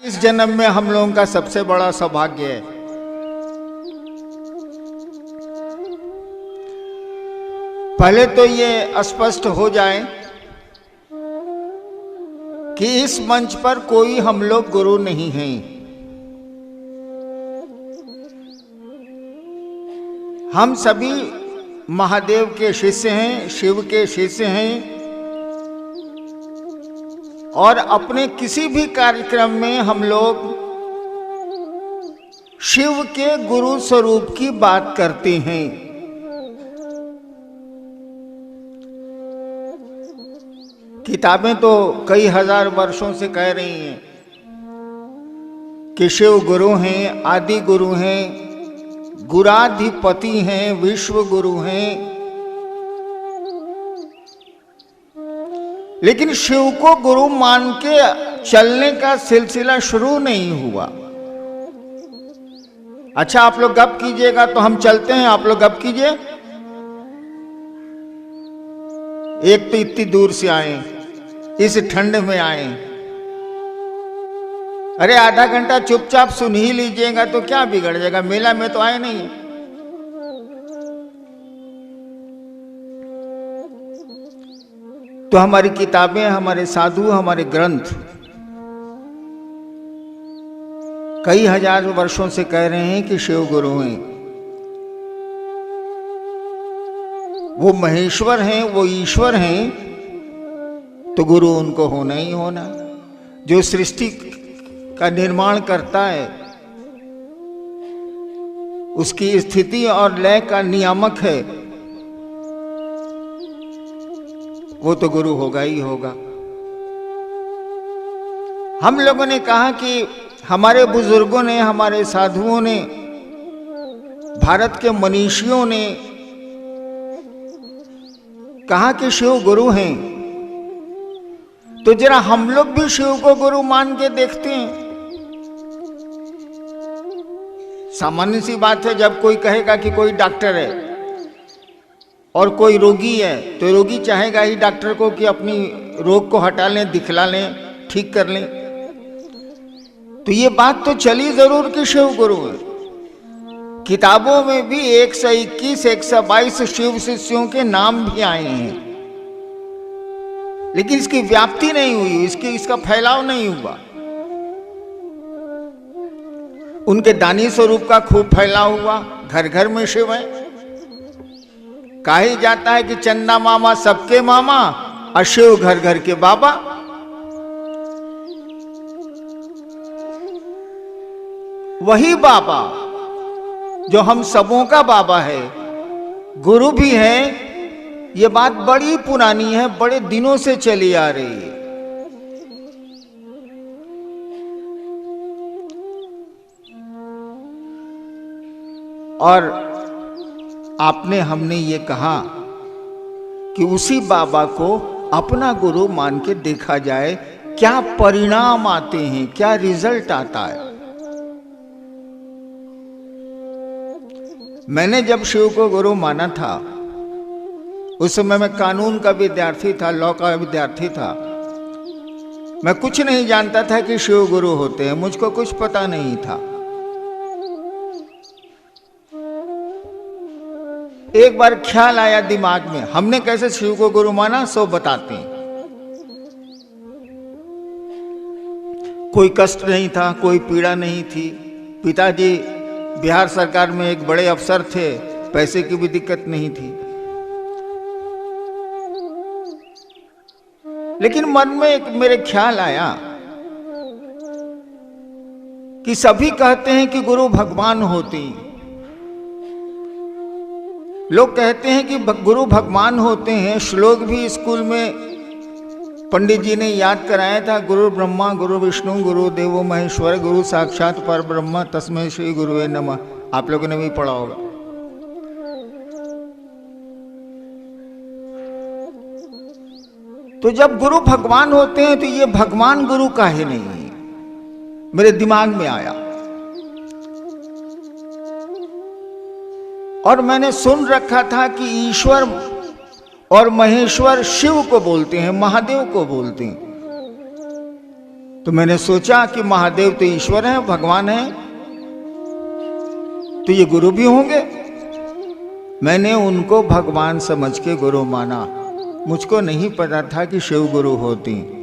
इस जन्म में हम लोगों का सबसे बड़ा सौभाग्य है पहले तो ये स्पष्ट हो जाए कि इस मंच पर कोई हम लोग गुरु नहीं हैं। हम सभी महादेव के शिष्य हैं, शिव के शिष्य हैं और अपने किसी भी कार्यक्रम में हम लोग शिव के गुरु स्वरूप की बात करते हैं। किताबें तो कई हजार वर्षों से कह रही हैं कि शिव गुरु हैं, आदि गुरु हैं, गुराधिपति हैं, विश्व गुरु हैं। लेकिन शिव को गुरु मान के चलने का सिलसिला शुरू नहीं हुआ। अच्छा, आप लोग गप कीजिएगा तो हम चलते हैं, आप लोग गप कीजिए। एक तो इतनी दूर से आए, इस ठंड में आए। अरे आधा घंटा चुपचाप सुन ही लीजिएगा तो क्या बिगड़ जाएगा, मेला में तो आए नहीं। तो हमारी किताबें, हमारे साधु, हमारे ग्रंथ कई हजार वर्षों से कह रहे हैं कि शिव गुरु हैं, वो महेश्वर हैं, वो ईश्वर हैं, तो गुरु उनको होना ही होना। जो सृष्टि का निर्माण करता है, उसकी स्थिति और लय का नियामक है, वो तो गुरु होगा ही होगा। हम लोगों ने कहा कि हमारे बुजुर्गों ने, हमारे साधुओं ने, भारत के मनीषियों ने कहा कि शिव गुरु हैं, तो जरा हम लोग भी शिव को गुरु मान के देखते हैं। सामान्य सी बात है, जब कोई कहेगा कि कोई डॉक्टर है और कोई रोगी है, तो रोगी चाहेगा ही डॉक्टर को कि अपनी रोग को हटा लें, दिखला लें, ठीक कर लें। तो ये बात तो चली जरूर कि शिव गुरु है। किताबों में भी 121, 122 शिव शिष्यों के नाम भी आए हैं, लेकिन इसकी व्याप्ति नहीं हुई, इसका फैलाव नहीं हुआ। उनके दानी स्वरूप का खूब फैलाव हुआ, घर घर में शिव है। कहा ही जाता है कि चंदा मामा सबके मामा और शिव घर घर के बाबा। वही बाबा जो हम सबों का बाबा है, गुरु भी है। ये बात बड़ी पुरानी है, बड़े दिनों से चली आ रही है। और आपने, हमने ये कहा कि उसी बाबा को अपना गुरु मान के देखा जाए, क्या परिणाम आते हैं, क्या रिजल्ट आता है। मैंने जब शिव को गुरु माना था, उस समय मैं कानून का विद्यार्थी था, लॉ का विद्यार्थी था। मैं कुछ नहीं जानता था कि शिव गुरु होते हैं, मुझको कुछ पता नहीं था। एक बार ख्याल आया दिमाग में, हमने कैसे शिव को गुरु माना, सो बताते हैं। कोई कष्ट नहीं था, कोई पीड़ा नहीं थी। पिताजी बिहार सरकार में एक बड़े अफसर थे, पैसे की भी दिक्कत नहीं थी। लेकिन मन में एक मेरे ख्याल आया कि सभी कहते हैं कि गुरु भगवान होते हैं। लोग कहते हैं कि गुरु भगवान होते हैं। श्लोक भी स्कूल में पंडित जी ने याद कराया था, गुरु ब्रह्मा गुरु विष्णु गुरु देवो महेश्वर गुरु साक्षात पर ब्रह्म तस्मै श्री गुरुवे नमः। आप लोगों ने भी पढ़ा होगा। तो जब गुरु भगवान होते हैं तो ये भगवान गुरु काहे नहीं, मेरे दिमाग में आया। और मैंने सुन रखा था कि ईश्वर और महेश्वर शिव को बोलते हैं, महादेव को बोलते हैं। तो मैंने सोचा कि महादेव तो ईश्वर है, भगवान है, तो ये गुरु भी होंगे। मैंने उनको भगवान समझ के गुरु माना। मुझको नहीं पता था कि शिव गुरु होती।